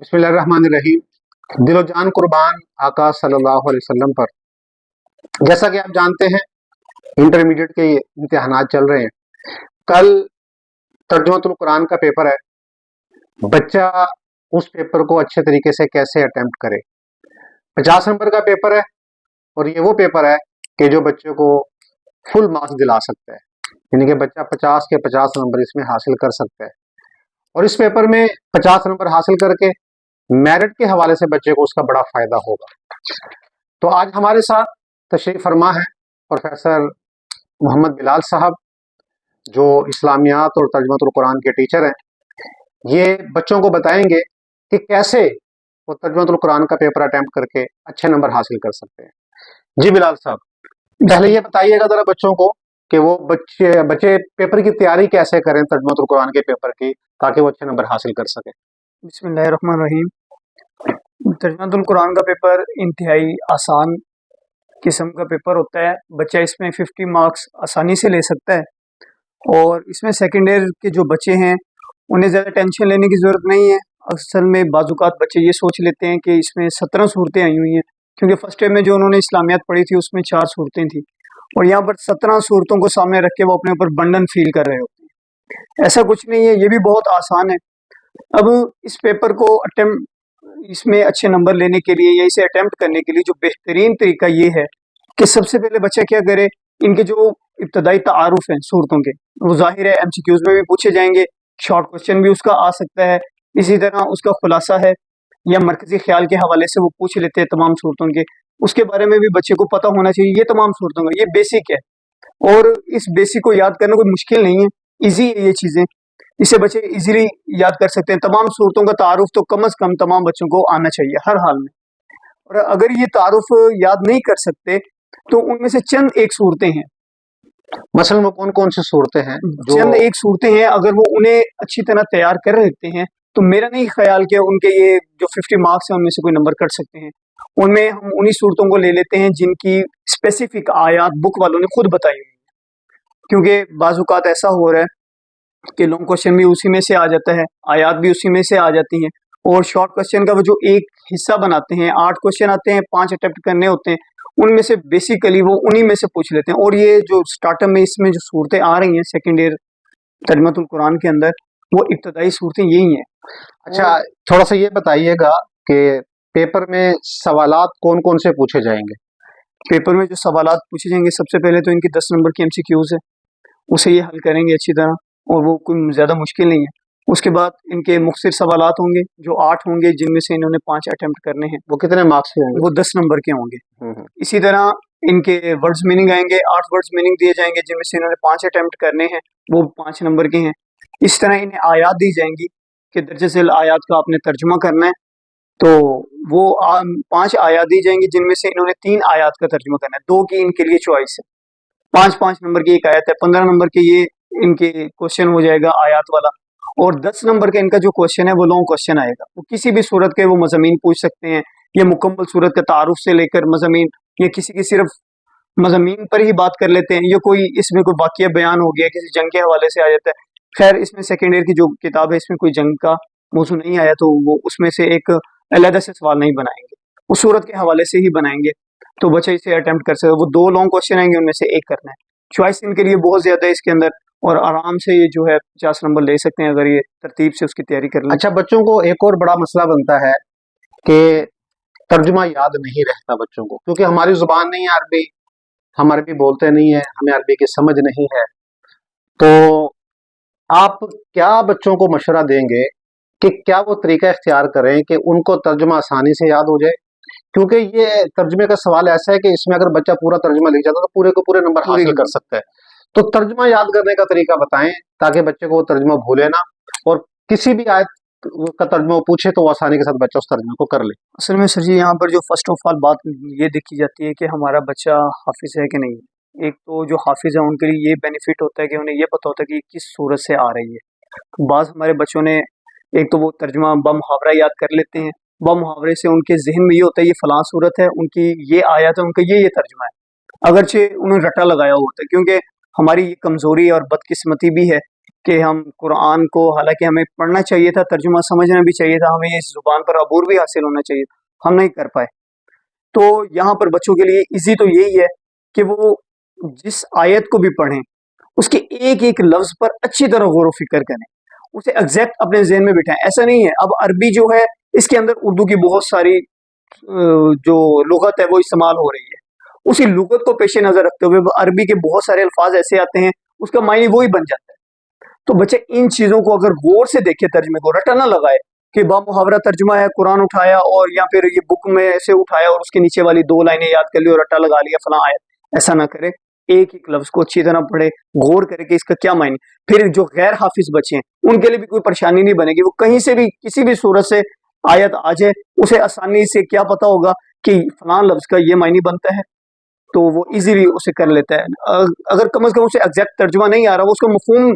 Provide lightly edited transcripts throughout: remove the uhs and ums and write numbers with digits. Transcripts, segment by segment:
बिस्मिल्लाहिर्रहमानिर्रहीम। दिलो जान कुर्बान आका सल्लल्लाहु अलैहि वसल्लम पर। जैसा कि आप जानते हैं, इंटरमीडिएट के इम्तिहानात चल रहे हैं। कल तर्जुमतुल कुरान का पेपर है। बच्चा उस पेपर को अच्छे तरीके से कैसे अटेम्प्ट करे। 50 नंबर का पेपर है और ये वो पेपर है कि जो बच्चे को फुल मार्क्स दिला सकता है, यानी कि बच्चा 50 के 50 नंबर इसमें हासिल कर सकता है। और इस पेपर में 50 नंबर हासिल करके मेरिट के हवाले से बच्चे को उसका बड़ा फायदा होगा। तो आज हमारे साथ तशरीफ फरमा है प्रोफेसर मोहम्मद बिलाल साहब, जो इस्लामियात और तर्जुमतुल कुरान के टीचर हैं। ये बच्चों को बताएंगे कि कैसे वो तर्जुमतुल कुरान का पेपर अटेम्प्ट करके अच्छे नंबर हासिल कर सकते हैं। जी बिलाल साहब, पहले ये बताइएगा जरा बच्चों को कि वो बच्चे पेपर की तैयारी कैसे करें तर्जुमतुल कुरान के पेपर की, ताकि वो अच्छे नंबर हासिल कर सके। बिस्मिल्लाहिर्रहमानिर्रहीम। तर्जुमातुल कुरान का पेपर इंतहाई आसान किस्म का पेपर होता है। बच्चा इसमें 50 मार्क्स आसानी से ले सकता है। और इसमें सेकेंड ईयर के जो बच्चे हैं उन्हें ज़्यादा टेंशन लेने की ज़रूरत नहीं है। अक्सर में बाज़ुकात बच्चे ये सोच लेते हैं कि इसमें 17 सूरतें आई हुई हैं, क्योंकि फर्स्ट ईयर में जो उन्होंने इस्लामियात पढ़ी थी उसमें 4 सूरतें थी, और यहाँ पर 17 सूरतों को सामने रख के वो अपने ऊपर बंधन फील कर रहे होते हैं। ऐसा कुछ नहीं है, ये भी बहुत आसान है। अब इस पेपर को इसमें अच्छे नंबर लेने के लिए या इसे अटेम्प्ट करने के लिए जो बेहतरीन तरीका ये है कि सबसे पहले बच्चा क्या करे, इनके जो इब्तदाई तारुफ हैं सूरतों के, वो जाहिर है MCQs में भी पूछे जाएंगे, शॉर्ट क्वेश्चन भी उसका आ सकता है। इसी तरह उसका खुलासा है या मरकजी ख्याल के हवाले से वो पूछ लेते हैं तमाम सूरतों के, उसके बारे में भी बच्चे को पता होना चाहिए। ये तमाम सूरतों का ये बेसिक है, और इस बेसिक को याद करना कोई मुश्किल नहीं है, ईजी है ये चीज़ें। इसे बच्चे इजीली याद कर सकते हैं। तमाम सूरतों का तारुफ तो कम अज़ कम तमाम बच्चों को आना चाहिए हर हाल में। और अगर ये तारुफ याद नहीं कर सकते तो उनमें से चंद एक सूरतें हैं। मसलन वो कौन कौन सी सूरतें हैं? चंद एक सूरतें हैं, अगर वो उन्हें अच्छी तरह तैयार कर लेते हैं तो मेरा नहीं ख्याल कि उनके ये जो 50 मार्क्स हैं उनमें से कोई नंबर कट सकते हैं। उनमें हम उन्हीं सूरतों को ले लेते हैं जिनकी स्पेसिफिक आयात बुक वालों ने खुद बताई हुई है, क्योंकि बाज़ुकात ऐसा हो रहा है कि लॉन्ग क्वेश्चन भी उसी में से आ जाता है, आयात भी उसी में से आ जाती हैं, और शॉर्ट क्वेश्चन का वो जो एक हिस्सा बनाते हैं, 8 क्वेश्चन आते हैं, 5 अटेम्प्ट करने होते हैं, उनमें से बेसिकली वो उन्हीं में से पूछ लेते हैं। और ये जो स्टार्टर में इसमें जो सूरतें आ रही हैं सेकेंड ईयर तर्जुमतुल कुरान के अंदर, वो इब्तदाई सूरतें यही हैं। अच्छा, थोड़ा सा ये बताइएगा कि पेपर में सवालात कौन कौन से पूछे जाएंगे? पेपर में जो सवालात पूछे जाएंगे, सबसे पहले तो इनकी 10 नंबर की MCQs है, उसे ये हल करेंगे अच्छी तरह, और वो कोई ज़्यादा मुश्किल नहीं है। उसके बाद इनके मुख्तलिफ सवालात होंगे जो 8 होंगे, जिनमें से इन्होंने 5 अटेम्प्ट करने हैं। वो कितने मार्क्स के होंगे? वो 10 नंबर के होंगे। इसी तरह इनके वर्ड्स मीनिंग आएंगे, 8 वर्ड्स मीनिंग दिए जाएंगे, जिनमें से इन्होंने 5 अटेम्प्ट करने हैं, वो 5 नंबर के हैं। इस तरह इन्हें आयात दी जाएंगी कि दर्जे ज़ैल आयात का आपने तर्जुमा करना है, तो वो 5 आयात दी जाएंगी, जिनमें से इन्होंने 3 आयात का तर्जुमा करना है। 2 की इनके लिए चॉइस है। 5-5 नंबर की एक आयत है, 15 नंबर के ये इनके क्वेश्चन हो जाएगा आयत वाला, और 10 नंबर का इनका जो क्वेश्चन है वो लॉन्ग क्वेश्चन आएगा। वो किसी भी सूरत के वो मज़ामीन पूछ सकते हैं, या मुकम्मल सूरत के तारुफ से लेकर मज़ामीन, या किसी की सिर्फ मज़ामीन पर ही बात कर लेते हैं, या कोई इसमें कोई वाक़या बयान हो गया किसी जंग के हवाले से आ जाता है। खैर, इसमें सेकेंड ईयर की जो किताब है इसमें कोई जंग का मौजू नहीं आया, तो वो उसमें से एक अलहदा से सवाल नहीं बनाएंगे, उस सूरत के हवाले से ही बनाएंगे, तो बच्चा इसे अटेम्प्ट कर सकता है। वो 2 लॉन्ग क्वेश्चन आएंगे, उनमें से एक करना है। चॉइस इनके लिए बहुत ज़्यादा है इसके अंदर, और आराम से ये जो है 50 नंबर ले सकते हैं अगर ये तरतीब से उसकी तैयारी कर लें। अच्छा, बच्चों को एक और बड़ा मसला बनता है कि तर्जुमा याद नहीं रहता बच्चों को, क्योंकि हमारी जुबान नहीं है अरबी, हम अरबी बोलते नहीं है, हमें अरबी की समझ नहीं है। तो आप क्या बच्चों को मशवरा देंगे कि क्या वो तरीका इख्तियार करें कि उनको तर्जुमा आसानी से याद हो जाए? क्योंकि ये तर्जुमे का सवाल ऐसा है कि इसमें अगर बच्चा पूरा तर्जुमा लिख जाता है तो पूरे को पूरे नंबर हासिल कर सकता है। तो तर्जुमा याद करने का तरीका बताएं ताकि बच्चे को वो तर्जुमा भूले ना, और किसी भी आयत का तर्जुमा वो पूछे तो वो आसानी के साथ बच्चा उस तर्जुमे को कर ले। असल में सर जी, यहाँ पर जो फर्स्ट ऑफ ऑल बात ये देखी जाती है कि हमारा बच्चा हाफिज है कि नहीं है। एक तो जो हाफिज है उनके लिए ये बेनिफिट होता है कि उन्हें ये पता होता है कि किस सूरत से आ रही है। बाज़ हमारे बच्चों ने एक तो वो तर्जुमा बमुहावरा याद कर लेते हैं, बमुहावरे से उनके जहन में ये होता है ये फलां सूरत है, उनकी ये आयत है, उनका ये तर्जुमा है, अगरचे उन्होंने रटा लगाया होता है। क्योंकि हमारी ये कमज़ोरी और बदकिस्मती भी है کہ ہم قرآن کو، حالانکہ ہمیں پڑھنا چاہیے تھا، ترجمہ سمجھنا بھی چاہیے تھا، ہمیں اس زبان پر عبور بھی حاصل ہونا چاہیے، ہم نہیں کر پائے. تو یہاں پر بچوں کے لیے ایزی تو یہی ہے کہ وہ جس آیت کو بھی پڑھیں اس کے ایک ایک لفظ پر اچھی طرح غور و فکر کریں، اسے ایگزیکٹ اپنے ذہن میں بٹھائیں. ایسا نہیں ہے اب عربی جو ہے اس کے اندر اردو کی بہت ساری جو لغت ہے وہ استعمال ہو رہی ہے، اسی لغت کو پیش نظر رکھتے ہوئے عربی کے بہت سارے الفاظ ایسے آتے ہیں اس کا معنی وہی بن جاتا ہے. تو بچے ان چیزوں کو اگر غور سے دیکھے، ترجمے کو رٹا نہ لگائے کہ با محاورہ ترجمہ ہے، قرآن اٹھایا اور یا پھر یہ بک میں سے اٹھایا اور اس کے نیچے والی 2 لائنیں یاد کر لی اور رٹا لگا لیا فلاں آیت. ایسا نہ کرے، ایک ایک لفظ کو اچھی طرح پڑھے، غور کرے کہ اس کا کیا معنی. پھر جو غیر حافظ بچے ہیں ان کے لیے بھی کوئی پریشانی نہیں بنے گی، وہ کہیں سے بھی کسی بھی صورت سے آیت آ جائے اسے آسانی سے کیا پتا ہوگا کہ فلاں لفظ کا یہ معنی بنتا ہے، تو وہ ایزیلی اسے کر لیتا ہے. اگر کم از کم اسے ایگزیکٹ ترجمہ نہیں آ رہا، وہ اس کا مفہوم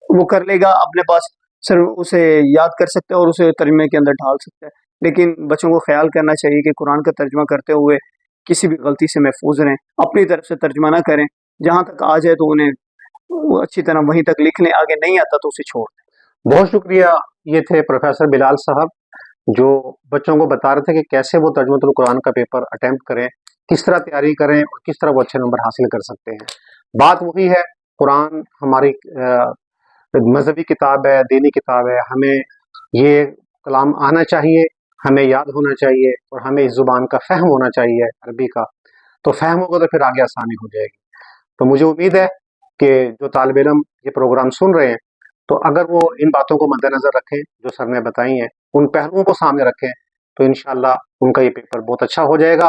وہ کر لے گا اپنے پاس، سر اسے یاد کر سکتا ہے اور اسے ترجمے کے اندر ڈال سکتا ہے. لیکن بچوں کو خیال کرنا چاہیے کہ قرآن کا ترجمہ کرتے ہوئے کسی بھی غلطی سے محفوظ رہیں، اپنی طرف سے ترجمہ نہ کریں، جہاں تک آ جائے تو انہیں وہ اچھی طرح وہیں تک لکھ لیں، آگے نہیں آتا تو اسے چھوڑ دیں. بہت شکریہ. یہ تھے پروفیسر بلال صاحب جو بچوں کو بتا رہے تھے کہ کیسے وہ ترجمۃ القرآن کا پیپر اٹیمپٹ کریں، کس طرح تیاری کریں اور کس طرح وہ اچھے نمبر حاصل کر سکتے ہیں. بات وہی ہے، قرآن ہماری مذہبی کتاب ہے، دینی کتاب ہے، ہمیں یہ کلام آنا چاہیے، ہمیں یاد ہونا چاہیے اور ہمیں اس زبان کا فہم ہونا چاہیے عربی کا. تو فہم ہوگا تو پھر آگے آسانی ہو جائے گی. تو مجھے امید ہے کہ جو طالب علم یہ پروگرام سن رہے ہیں تو اگر وہ ان باتوں کو مد نظر رکھیں جو سر نے بتائی ہیں، ان پہلوؤں کو سامنے رکھیں، تو انشاءاللہ ان کا یہ پیپر بہت اچھا ہو جائے گا.